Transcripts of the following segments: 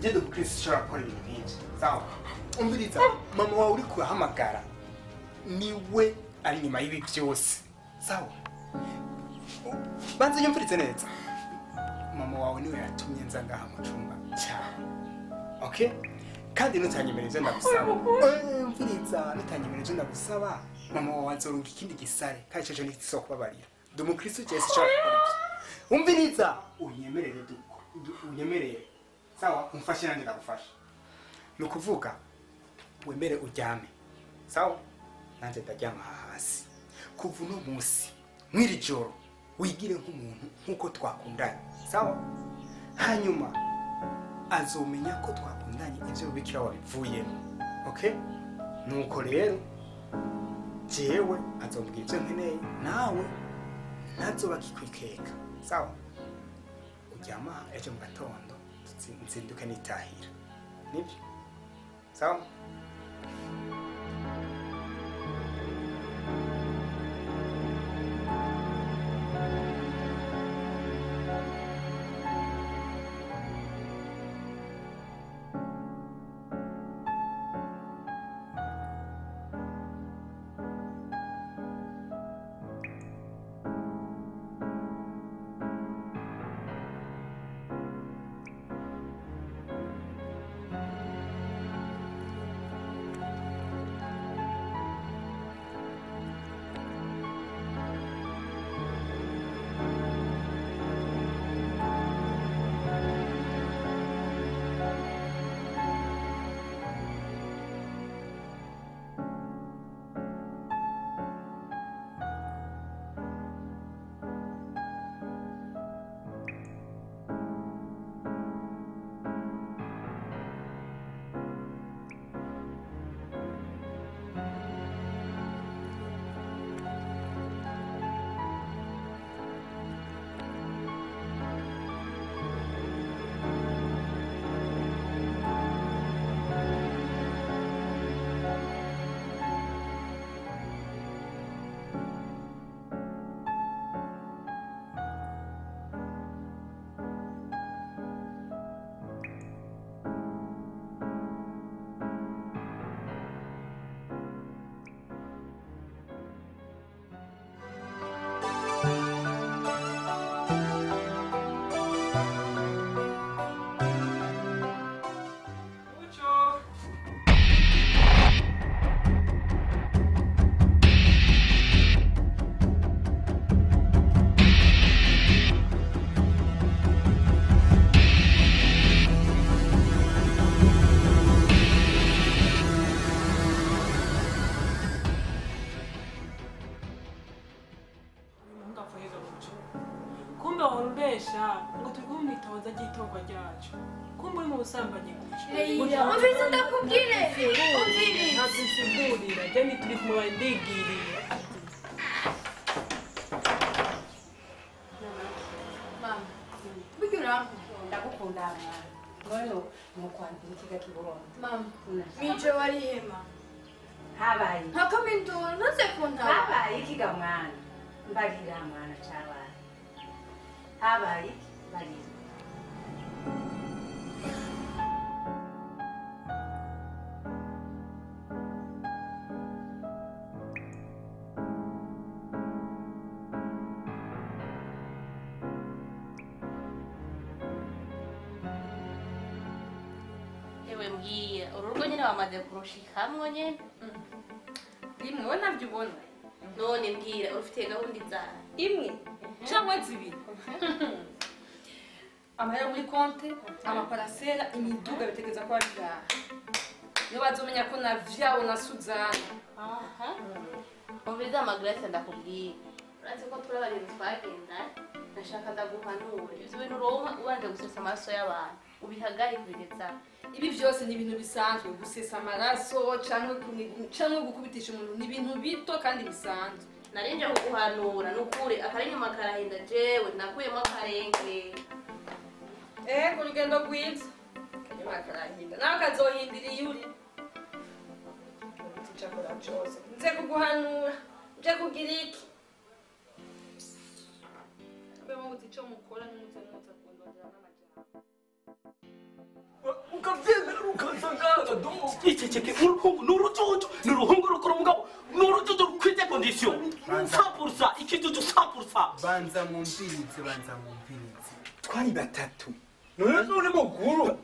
je ndumukristo ushobora gukora ibintu nk'ibyo sawa umviriza mama wawe uri kuhamagara niwe ari nyuma y'ibi byose sawa banze nyumvirize neza mama wawe niwe yatumye nza ngaha mu cumba cyawe okay kandi nutanyemerera ibyo ndagusaba umviriza nutanyemerera ibyo ndagusaba mama wawe azorunga ikindi gisare kandi cyo ni isoko kubabarira ndumukristo cyese ushobora gukora ibyo umviriza unyemerere unyemerere sawa umfashe nanjye ndagufasha ni ukuvuga wemere uryame sawa nanjye ndaryama hasi kuva uno munsi mw'iri joro wigire nk'umuntu nk'uko twakundanye sawa hanyuma azomenya ko twakundanye ibyo bikira wabivuyemo okay nuko rero jewe azombwira ibyo nkeneye nawe ntazoba kikwikeka sawa uryama ejo mu gatondo nzinduke nitahira nibyo sawa ngo turi mwitoza ry'itorwa ryacu kumbe uri mu busambanyi umvise ndakubwire umvise ntazinsigurira je ni turi kumwe ndigiriye mama burya urankunda gukunda mwana ngono mukwandira ikiga kiburundi mama mije warihema habaye ntakamindura ntaze kuntaba habaye ikiga mwana mbarira mwana cyabana habaye barira ewe mbwiye urugo nyine wamaze kurushikamwo nyine rimwe we nabyo ubona none mbwira ufite gahunda izaha imwe cyangwa zibiri amahera muri konte amaparasera imiduga bitegeza ko byaha niyo bazomenya ko navyawe na Suzana aha umviriza amagrese ndakubwiye urazi ko turabarira twagenda ndashaka ndaguhanura ivyo bintu uronka ubanje gusesa amaraso y'abantu ubihagarike bigeza ibi byose ni ibintu bisanzwe gusesa amaraso canke gukubitisha umuntu ni ibintu bito kandi bisanzwe narinje kuguhanura nukuri akari nyuma karahinda jewe nakuyemo akarenge ku rugendo rwiza kanyuma karahinda nawe kazohindira iyo uri nzakora cyose nze kuguhanura nje kugira iki abe mu icyo mukora n'umuze kundondera n'amajyambere ukabyemera ukazangaga do iceceke uruhungu n'urucucu n'uruhungu rukora umugabo n'urucucu rukwite condition 100% ikijuju 100%. banza mumbirize twari batatu none uri mukuru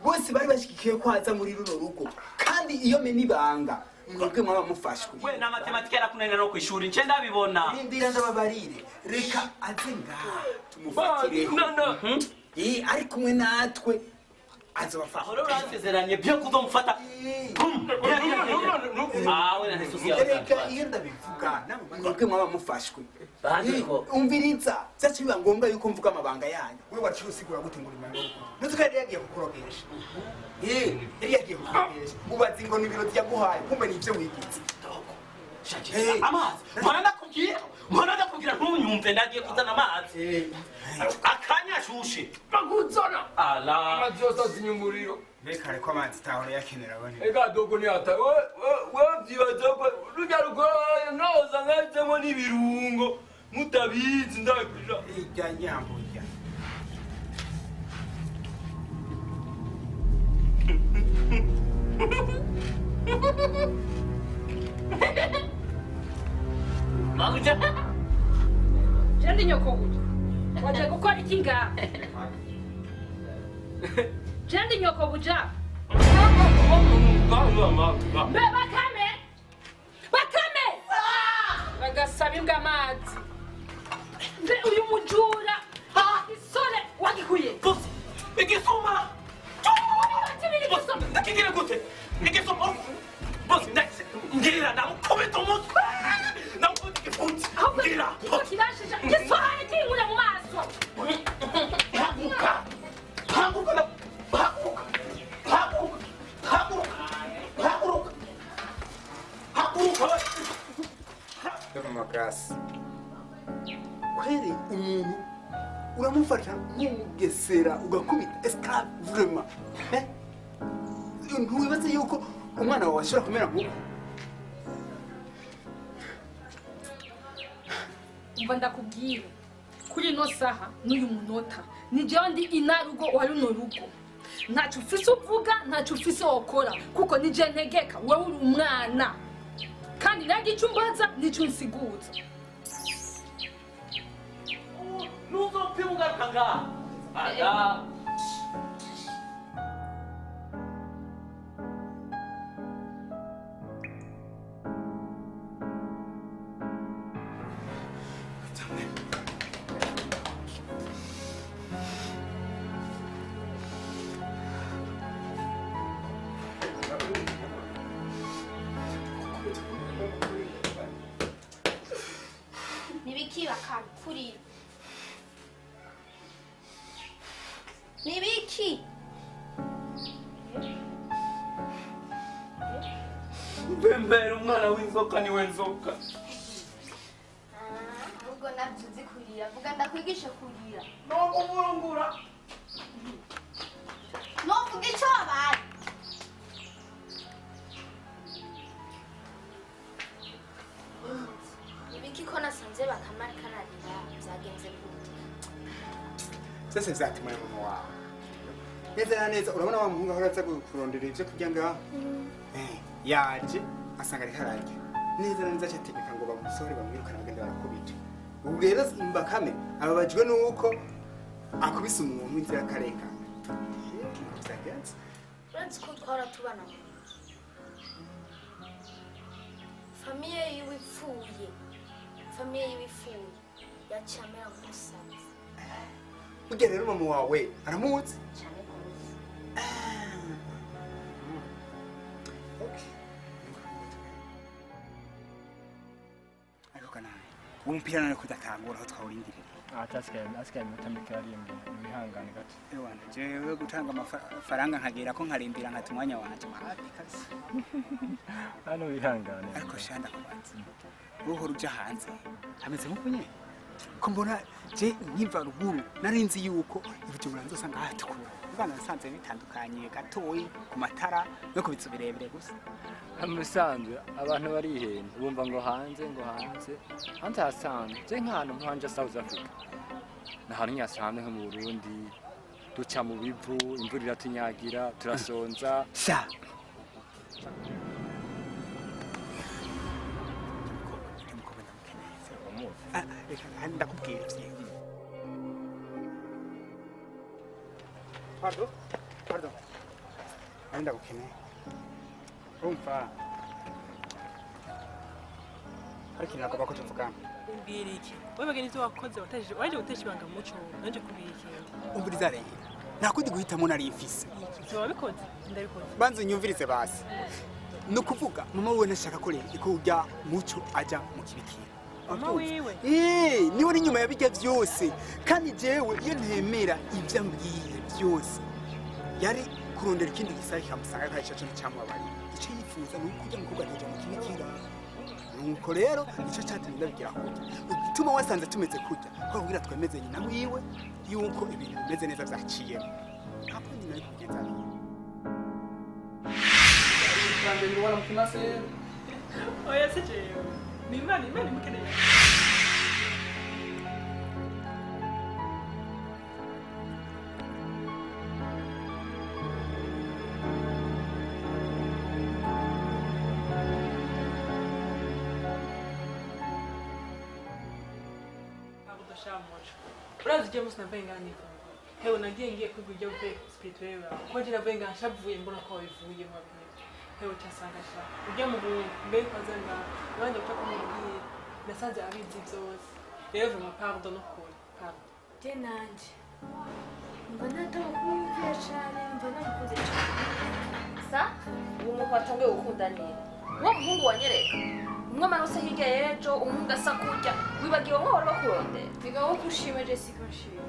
bose bari bashyigikiye ko haza muri runo rugo kandi iyo mena ibanga mwebwe mwaba mufashwe we na matematika yarakunanira no kwishuri nce ndabibona rindira ndababarire reka aze ngaha tumufatire ari kumwe natwe azobafasha oro urasezeranye byo kuzomufata we na Yesu reka iyo ndabivuga mwebwe mwaba mufashwe umviriza zacu biba ngombwa yuko mvuga amabanga yanyu we waciye usigura gute ngo uri mu ntuzi yari yagiye kukurogesha yari yagiye kukurogesha ubazi ngo ni ibiro yaguhaye kumbe ni ibyo wigize amazi mpora ndakubwira ntunyumve ndagiye kuzana amazi akanyashushe baguzana ala amazi yose azinya umuriro reka reko amazi tahora yakenera bane ega dogo ni ata we byibaza ko rujya rugoye noza nkajemo n'ibirungo mutabizi ndabirira ijya nyambo ijya mabuja Jendi nyoko buja. Waje gukora iki ngaha? Jendi nyoko buja. Mbe bakame. Bakame. Bagasaba imbwa amazi. Mbe uyu mujura. Isore wagikuye. Bosi igisuma ndakigire gute igisuma bosi ndakise ngirira ndamukubita umutwe ndamukubita igifunsi ngirira Kirashije. Gisore kingura mu maso. haguka Mama Grace kweli umuntu uramufasha nk'umugesera ugakubita esclave vraiment ntuwibaze yuko umwana wawe ashobora kumera nk'uko Umva ndakubwira kuri ino saha n'uyu munota ni jewe ndi inarugo wa runo rugo ntacyo ufise uvuga ntacyo ufise wokora kuko ni je ntegeka wowe uri umwana kandi nange icyo umbaza nicyo unsiguza ntuzopfe ugaruka ngaha ala Nibiki bakakuri. Nibiki. mbembera umwana w'inzoka niwe nzoka Ahubwo nabyo uzi kurira. Vuga ndakwigisha kurira. no kuvurungura Novuga icyo wabaye. Nibiki ko nasanze bakamara kararira byagenze gute? sese zatumye mama wawe neza na neza urabona wa muhungu ahora aza kurondera ibyo kurya ngaho yaje asanga ari hararya neza na neza cyategeka ngo bamusore bamwirukane bagende barakubita ubu rero Bakame ababajwe nuko akubise umuntu w'inzirakarengane byagenze Uretse ko twara tubana mu nzu. Famiye yiwe ipfuye. Famiye yiwe ipfuye. Yacamera nk'umusazi. burya rero mama wawe aramuzi Cyane kuzi. ariko nawe uwo mupira none kudatangura aho twawurindirira asigaye mutamika yarimbe wihangane gato ewana jewe gutanga amafaranga nkagera ko nkarindira nkata umwanya wanje mabi kabisa hano wihangane ariko shanda kubanza uhora uja hanze hameze nk'uko nyene ko mbona je nkiva ruguru nari nzi yuko ibijumura nzosanga hatukura mbana nasanze bitandukanye gatoyi ku matara no ku bitsu birebire gusa musanzwe abantu barihenda bumva ngo hanze hasanzwe je nk'ahantu nkanje South Africa n'ahantu nyasanzwe nko mu Burundi duca mu bivu imvura iratunyagira turasonza sha ndakubwira vyiwe pardon ari ndagukeneye urumva hari ikintu nagomba ko tuvugana umbwira iki wowe bageni ivyo wakoze waje gutesha ibanga mu muco nanje kubwira ikintu umviriza rero nakundi guhitamo nari mfise ivyo wabikoze ndabikoze banza unyumvirize basi ni ukuvuga mama wiwe ntashaka ko rero ko ujya muco aja mu kibikira mama wiwe niwe uri inyuma ya bijya byose kandi jewe iyo ntemera ibyo ambwiye byose yari kurondera ikindi gisari kamusanga kandi cyo cyamubabariye icyo yifuza ni uko ujya mu kuba mu kibikira nuko rero nicyo cyatumye ndabigira kujya utuma wasanze tumeze kujya ko kugira twemeze nyina wiwe yuko ibintu bimeze neza byaciyemo ntabwo nyina ari kugenda kandi ngo wala mkimase oya sije ni imana imukeneye urazi ujya musi navuye nganiko hewe nagiye ngiye kwiga ujya uvuye spirituel yawe ko nje navuye nganshavuye mbona ko wabivuye mu babiri hewe cyasanga sha ujya mu mbere kwaza nga abandi bapfa kumubwira nasanze abizi byose rero vuma pardon no kuri pardon je nanje mbona atakumvira cyane mbona mukuze cyane sa uwo muntu watangiye gukundanira uwo muhungu wanyereka umwe amanutse hirya y'ejo umuhungu asa kurya wibagiwe nko wari bakurondera biga wo kushima Jessica nshima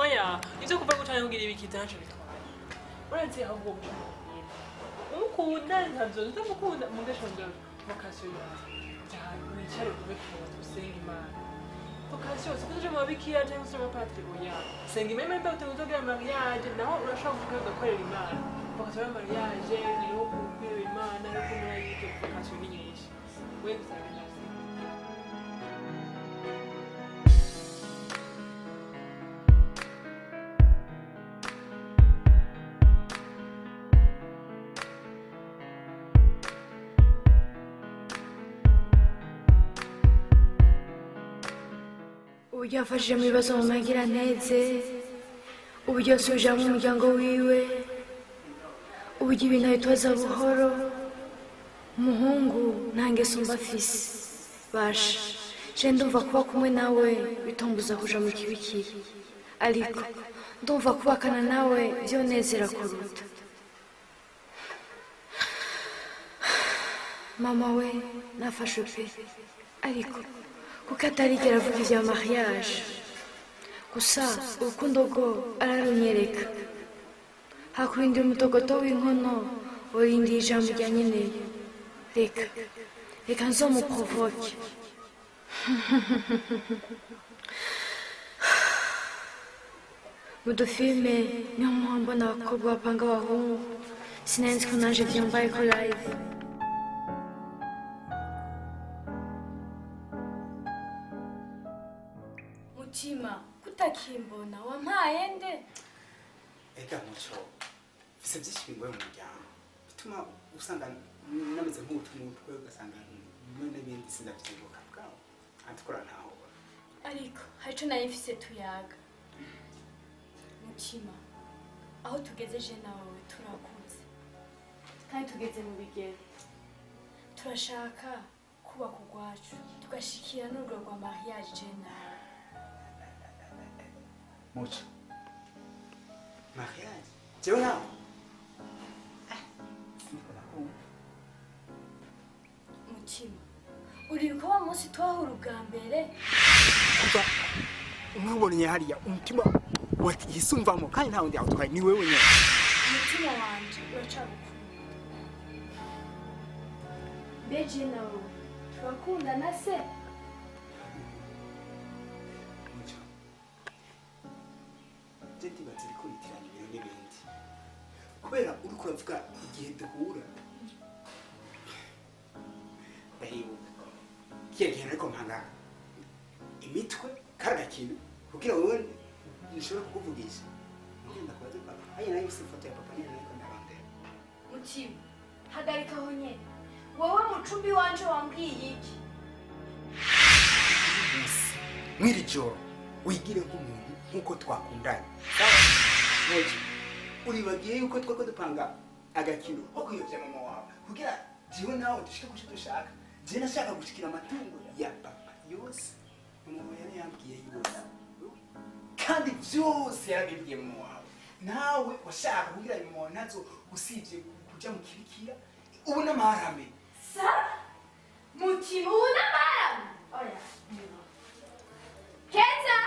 oya ivyo kuva gutanga kugira ibiki byacu bitwaye urazi ahubwo mushaka umukunda ntabyo utamukunda mugashonje vocation yawe cyane wicare kube kuba usenga imana vocation sikuje mu bikiya cyangwa se mu patri oya senga imana mbe utuzogira mariage naho urashaka kuvuga gukorera imana vocation ya mariage niho kukwira imana no kumura yike vocation ni nyinshi wewe usabe nasi uburyo yafashije mu bibazo mu magiraneze uburyo yasubije hamwe umuryango wiwe uburyo ibintu abitoza buhoro umuhungu nta ngeso mba afise basha je ndumva kuba kumwe nawe bitombuza kuja mu kibikira ariko ndumva kubakana nawe vyonezera kuruta mama we nafashwe pe ariko kuko atarigera avuga ibya mariage gusa urukundo rwo ararunyereka hakurindira umutogoto w'inkono urindiye ijambo rya nyeneye reka nzomuprovoke mu dufilme niho muha mbona abakobwa bapanga abahungu sinari ko naje vyambaye ko live mutima kutakimbona wampaye nde ega muco bise byinshi bingoye mu muryango bituma usanga nameze nk'utumutwe ugasanga bimwe n'ibindi sinabyibuka bwawe antikora ntaho ariko hari ico nari mfise tuyaga mutima aho tugeze je nawe turakuze kandi tugeze mu bigero turashaka kubaka urwacu tugashikira n'urwo rwa mariage je nawe muco mariage jewe nawe mutima uribuka wa munsi twahura ubwa mbere kuva umubonye hariya umutima yisumvamo kandi nta wundi yawutwaye ni wewe nyine umutima wanje uracagukunda mbeje nawe turakundana se muco je ndibaza ariko bitiranya ibintu n'ibindi kubera uriko uravuga igihe duhura ndahibuka kiya gihe ariko mpanga imitwe kari agakintu kugira ngo nishobore kukuvugisha ngenda kubaza papa ayi nayo ufite ifoto ya papa nyine ariko ndarondera mutima hagarika aho nyene wowe mucumbi wanje wambwiye iki mwiri joro wigire nk'umuntu nk'uko twakundanye Moji uribagiye yuko twako dupanga agakino ko kuyobya mama wawe kugira jiwe nawe dushike kuco dushaka je nashaka gushikira amatungo ya papa yose mama yari yambwiye yose kandi byose yarabibwiye mama wawe nawe washaka kugira mama wawe ntazo usibye kuja mu kibikira ubu n'amarame sa mutima ubu n'amarame oya Keza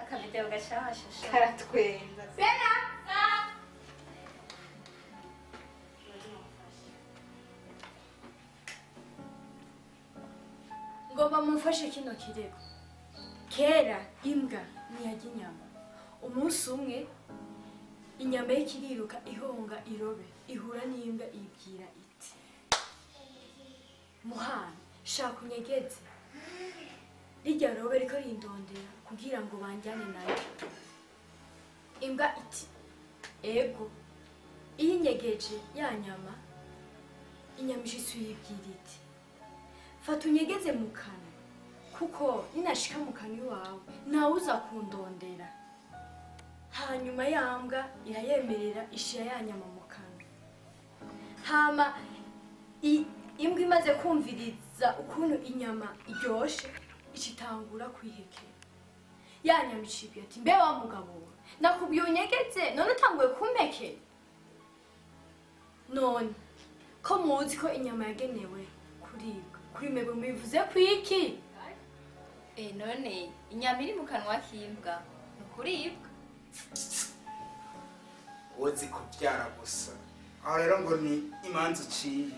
akavideo gashashasha karatwenza Bella ngomba mumfashe kino kirego kera imbwa ntiyarya inyama umunsi umwe inyama y'ikiriruka ihonga irobe ihura n'imbwa ibwira iti muhana shaka unyegeze rijya robe riko rindondera kugira ngo banjyane nayo imbwa iti ego iyo inyegeje ya nyama inyama ishitse uyibwira iti fata unyegeze mu kanwa kuko ninashika mu kanwa iwawe nawe uza kundondera hanyuma ya mbwa irayemerera ishira ya nyama mu kanwa hama imbwa imaze kumviriza ukuntu inyama iryoshe icitangura kwihekera ya nyama icibwira ati mbe wa mugabo we nakubwiye unyegeze none utanguye kumpekera none ko muzi ko inyama yagenewe kuribwa kuri mwebwe mubivuze kwiki none inyama iri mu kanwa k'imbwa ni ukuribwa wozi kubyara gusa aho rero ngo ni imanza uciye